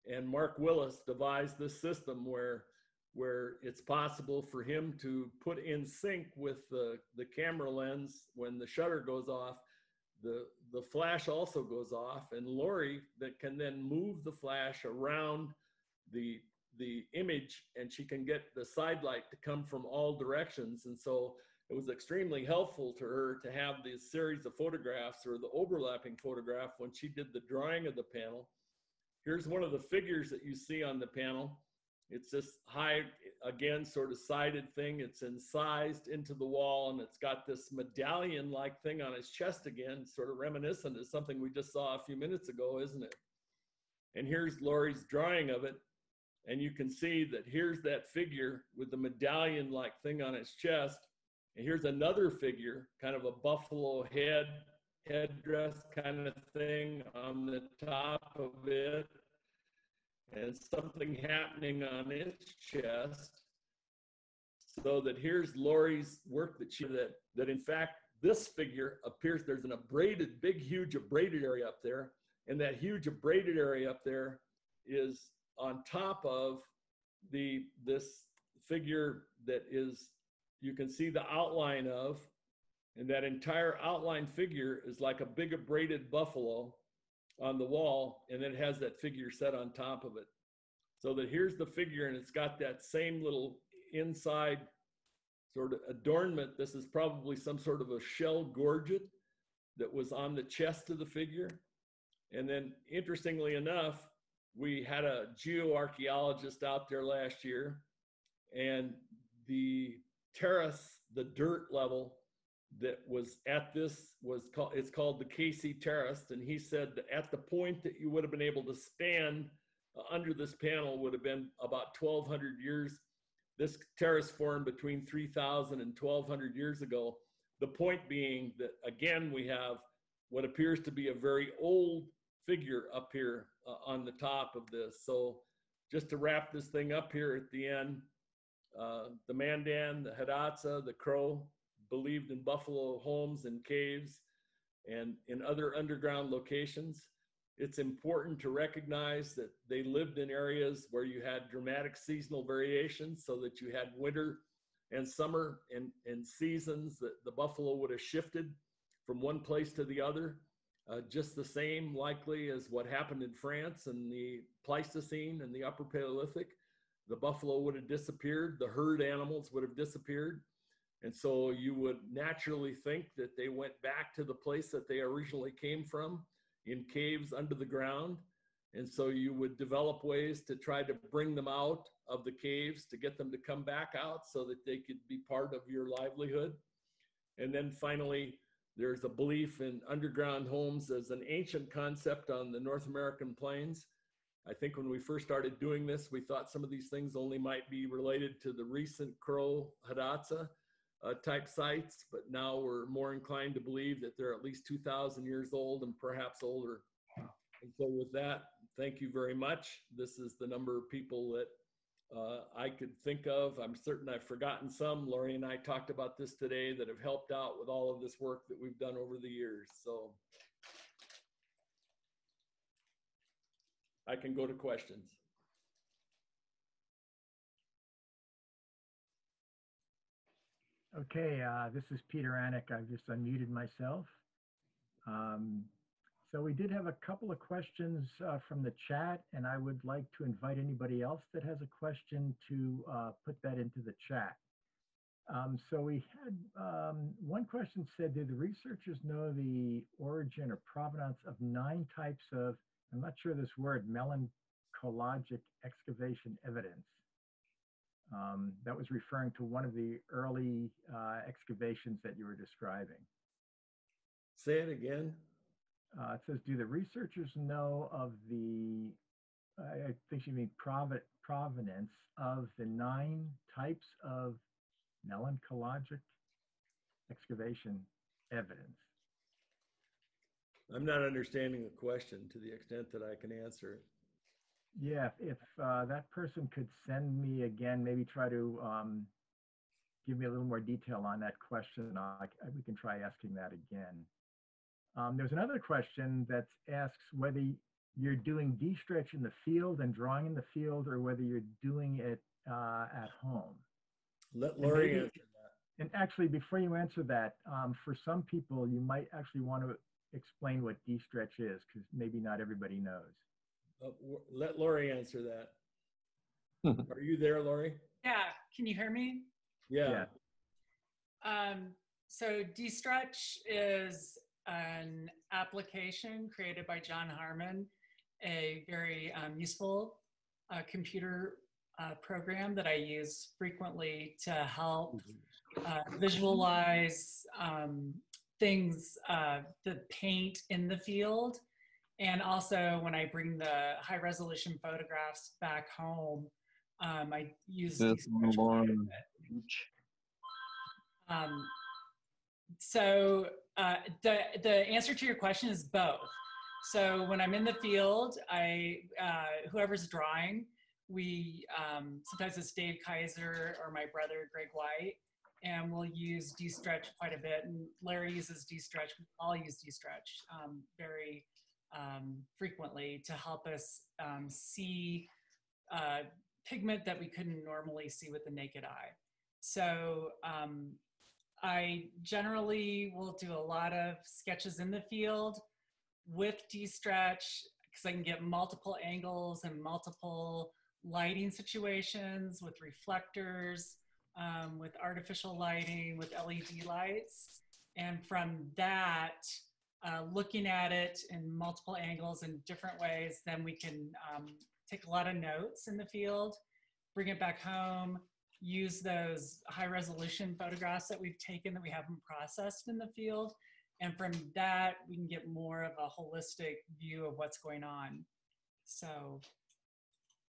And Mark Willis devised this system where it's possible for him to put in sync with the camera lens. When the shutter goes off, the flash also goes off, and Laurie that can then move the flash around the image, and she can get the side light to come from all directions. And so it was extremely helpful to her to have this series of photographs, or the overlapping photograph, when she did the drawing of the panel. Here's one of the figures that you see on the panel. It's this high, again, sort of sided thing. It's incised into the wall, and it's got this medallion-like thing on its chest again, sort of reminiscent of something we just saw a few minutes ago, isn't it? And here's Laurie's drawing of it. And you can see that here's that figure with the medallion-like thing on its chest. And here's another figure, kind of a buffalo headdress kind of thing on the top of it, and something happening on its chest. So that here's Laurie's work that in fact, this figure appears, there's an abraded, big, huge abraded area up there. And that huge abraded area up there is on top of this figure that is, you can see the outline of, and that entire outline figure is like a big braided buffalo on the wall, and it has that figure set on top of it. So that here's the figure, and it's got that same little inside sort of adornment. This is probably some sort of a shell gorget that was on the chest of the figure. And then interestingly enough, we had a geoarchaeologist out there last year, and the terrace, the dirt level that was at this it's called the Casey Terrace. And he said that at the point that you would have been able to stand under this panel would have been about 1,200 years. This terrace formed between 3,000 and 1,200 years ago. The point being that, again, we have what appears to be a very old figure up here on the top of this. So just to wrap this thing up here at the end, the Mandan, the Hidatsa, the Crow believed in buffalo homes and caves and in other underground locations. It's important to recognize that they lived in areas where you had dramatic seasonal variations, so that you had winter and summer and seasons that the buffalo would have shifted from one place to the other. Just the same likely as what happened in France in the Pleistocene and the Upper Paleolithic. The buffalo would have disappeared, the herd animals would have disappeared. And so you would naturally think that they went back to the place that they originally came from, in caves under the ground. And so you would develop ways to try to bring them out of the caves, to get them to come back out so that they could be part of your livelihood. And then finally, there's a belief in underground homes as an ancient concept on the North American plains. I think when we first started doing this, we thought some of these things only might be related to the recent Crow Hidatsa type sites, but now we're more inclined to believe that they're at least 2,000 years old and perhaps older. And so with that, thank you very much. This is the number of people that I could think of. I'm certain I've forgotten some. Laurie and I talked about this today, that have helped out with all of this work that we've done over the years. So I can go to questions. Okay, this is Peter Anick. I've just unmuted myself. So we did have a couple of questions from the chat, and I would like to invite anybody else that has a question to put that into the chat. So we had one question said, did the researchers know the origin or provenance of 9 types of, I'm not sure this word, melanchologic excavation evidence? That was referring to one of the early excavations that you were describing. Say it again. It says, do the researchers know of the, I think you mean provenance of the 9 types of melanchologic excavation evidence? I'm not understanding the question to the extent that I can answer it. Yeah, if that person could send me again, maybe try to give me a little more detail on that question, we can try asking that again. There's another question that asks whether you're doing de-stretch in the field and drawing in the field, or whether you're doing it at home. Let Laurie answer that. And actually, before you answer that, for some people, you might actually want to explain what de-stretch is, because maybe not everybody knows. Let Laurie answer that. Are you there, Laurie? Yeah, can you hear me? Yeah. So de-stretch is an application created by John Harmon, a very useful computer program that I use frequently to help visualize things, the paint in the field. And also when I bring the high resolution photographs back home, I use de-stretch quite a bit. So the answer to your question is both. So when I'm in the field, whoever's drawing, we sometimes it's Dave Kaiser or my brother Greg White, and we'll use de-stretch quite a bit. And Larry uses de-stretch. We all use de-stretch very frequently to help us see pigment that we couldn't normally see with the naked eye. So I generally will do a lot of sketches in the field with de-stretch because I can get multiple angles and multiple lighting situations with reflectors, with artificial lighting, with LED lights. And from that, looking at it in multiple angles in different ways, then we can take a lot of notes in the field, bring it back home, use those high resolution photographs that we've taken that we haven't processed in the field. And from that, we can get more of a holistic view of what's going on. So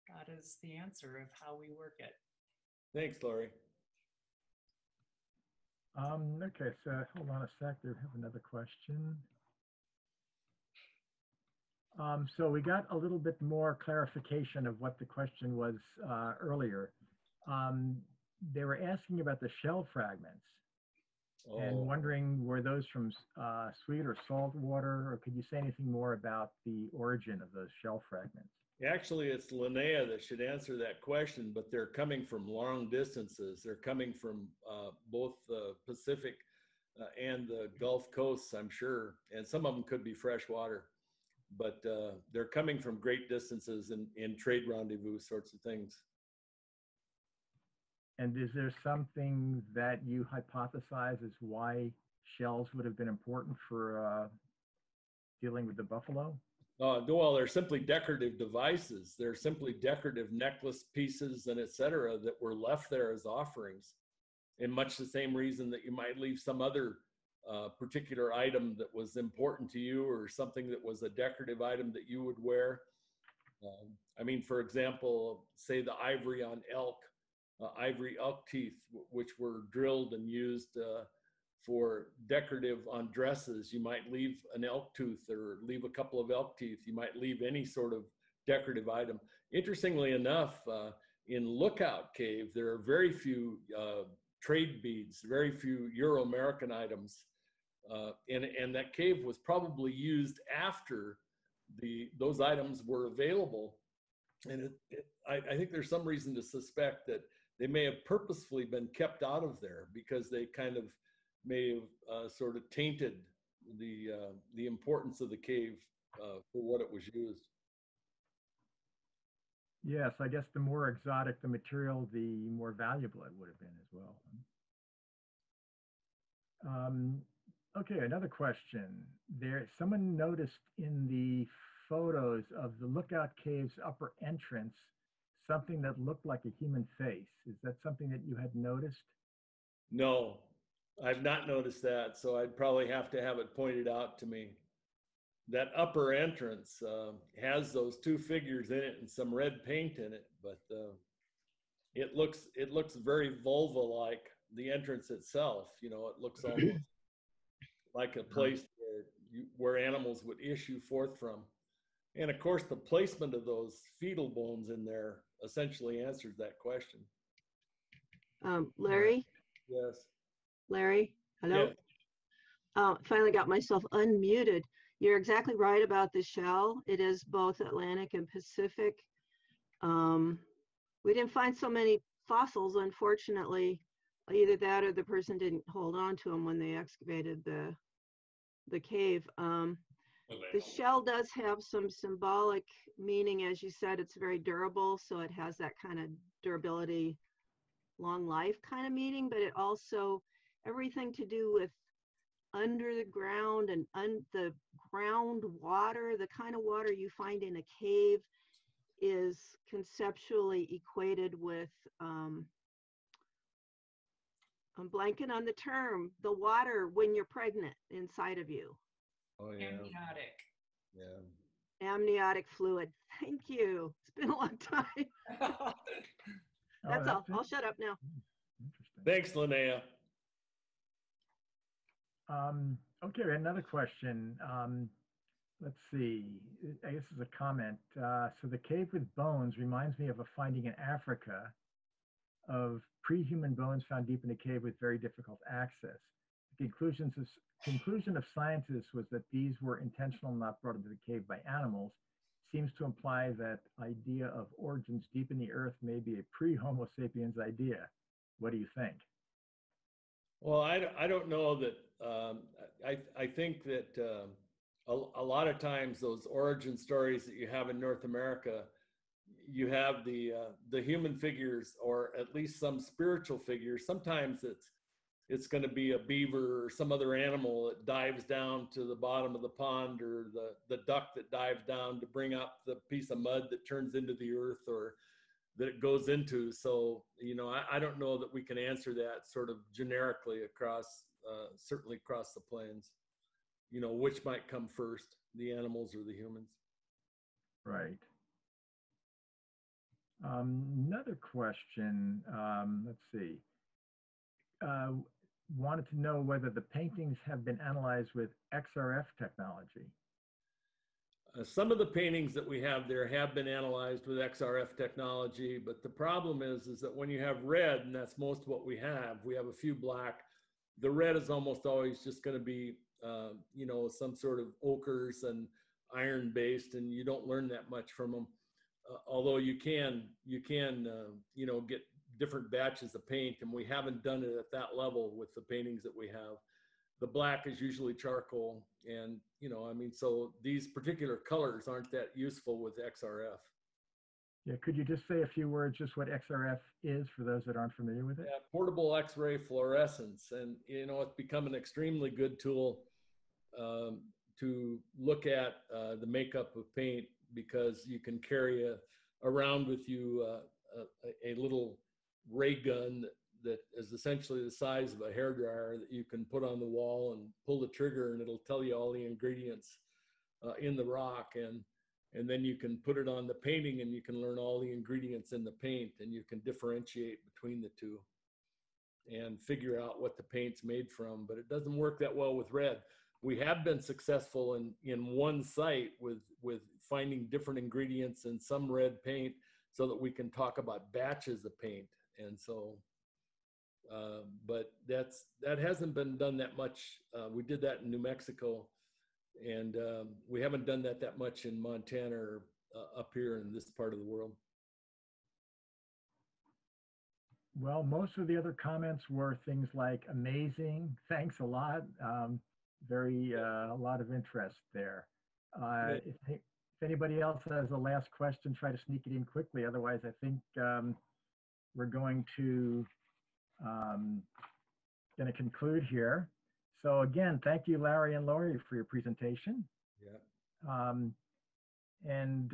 that is the answer of how we work it. Thanks, Laurie. Okay, so hold on a sec. There, have another question. So we got a little bit more clarification of what the question was earlier. They were asking about the shell fragments and wondering, were those from sweet or salt water, or could you say anything more about the origin of those shell fragments? Actually, it's Linnea that should answer that question, but they're coming from long distances. They're coming from both the Pacific and the Gulf coasts, I'm sure, and some of them could be fresh water, but they're coming from great distances in trade rendezvous sorts of things. And is there something that you hypothesize as why shells would have been important for dealing with the buffalo? Well, they're simply decorative devices. They're simply decorative necklace pieces and et cetera that were left there as offerings, in much the same reason that you might leave some other particular item that was important to you, or something that was a decorative item that you would wear. I mean, for example, say the ivory on elk, ivory elk teeth, which were drilled and used for decorative on dresses. You might leave an elk tooth or leave a couple of elk teeth. You might leave any sort of decorative item. Interestingly enough, in Lookout Cave, there are very few trade beads, very few Euro-American items. And that cave was probably used after those items were available. And I think there's some reason to suspect that they may have purposefully been kept out of there because they kind of may have sort of tainted the importance of the cave for what it was used. Yes, I guess the more exotic the material, the more valuable it would have been as well. Okay, another question. Someone noticed in the photos of the Lookout Cave's upper entrance something that looked like a human face. Is that something that you had noticed? No, I've not noticed that, so I'd probably have to have it pointed out to me. That upper entrance has those two figures in it and some red paint in it, but it looks very vulva-like, the entrance itself. You know, it looks almost like a place where animals would issue forth from. And of course, the placement of those fetal bones in there essentially answers that question. Larry? Yes. Larry, hello? Yeah. Finally got myself unmuted. You're exactly right about the shell. It is both Atlantic and Pacific. We didn't find so many fossils, unfortunately. Either that or the person didn't hold on to them when they excavated the cave. The shell does have some symbolic meaning. As you said, it's very durable, so it has that kind of durability, long life kind of meaning, but it also, everything to do with under the ground and the groundwater, the kind of water you find in a cave is conceptually equated with, I'm blanking on the term, the water when you're pregnant inside of you. Oh, yeah. Amniotic. Yeah. Amniotic fluid. Thank you. It's been a long time. That's all. I'll shut up now. Interesting. Thanks, Linnea. Okay, another question. Let's see. I guess it's a comment. So the cave with bones reminds me of a finding in Africa of pre-human bones found deep in a cave with very difficult access. The conclusion of scientists was that these were intentional, not brought into the cave by animals, seems to imply that idea of origins deep in the earth may be a pre-Homo sapiens idea. What do you think? Well, I don't know that. I think that a lot of times those origin stories that you have in North America, you have the human figures, or at least some spiritual figures. Sometimes it's going to be a beaver or some other animal that dives down to the bottom of the pond, or the duck that dives down to bring up the piece of mud that turns into the earth, or that it goes into. So, I don't know that we can answer that sort of generically across, certainly across the plains, which might come first, the animals or the humans. Right. Another question, let's see. Wanted to know whether the paintings have been analyzed with XRF technology. Some of the paintings that we have there have been analyzed with XRF technology, but the problem is that when you have red, and that's most of what we have a few black, the red is almost always just going to be, some sort of ochres and iron based, and you don't learn that much from them. Although you can get different batches of paint, and we haven't done it at that level with the paintings that we have. The black is usually charcoal, and so these particular colors aren't that useful with XRF. Yeah, could you just say a few words just what XRF is for those that aren't familiar with it? Yeah, portable X-ray fluorescence, and it's become an extremely good tool to look at the makeup of paint, because you can carry around with you a little ray gun that is essentially the size of a hairdryer that you can put on the wall and pull the trigger, and it'll tell you all the ingredients in the rock, and then you can put it on the painting, and you can learn all the ingredients in the paint, and you can differentiate between the two and figure out what the paint's made from. But it doesn't work that well with red. We have been successful in one site with finding different ingredients in some red paint, so that we can talk about batches of paint. And so, but that hasn't been done that much. We did that in New Mexico, and we haven't done that much in Montana or up here in this part of the world. Well, most of the other comments were things like amazing, thanks a lot, a lot of interest there. If anybody else has a last question, try to sneak it in quickly. Otherwise, I think we're going to conclude here. So again, thank you, Larry and Laurie, for your presentation. Yeah. And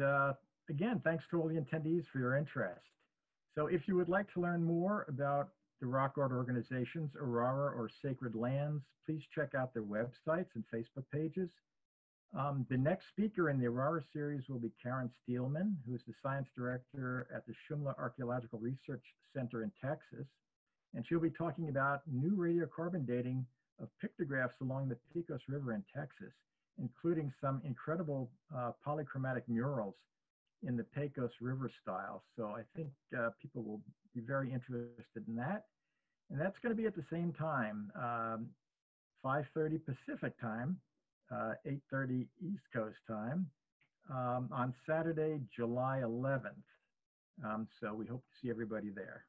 again, thanks to all the attendees for your interest. So if you would like to learn more about the rock art organizations, ARARA or Sacred Lands, please check out their websites and Facebook pages. The next speaker in the ARARA series will be Karen Steelman, who is the science director at the Shumla Archaeological Research Center in Texas. And she'll be talking about new radiocarbon dating of pictographs along the Pecos River in Texas, including some incredible polychromatic murals in the Pecos River style. So I think people will be very interested in that. And that's going to be at the same time, 5:30 Pacific time, 8:30 East Coast time, on Saturday, July 11th. So we hope to see everybody there.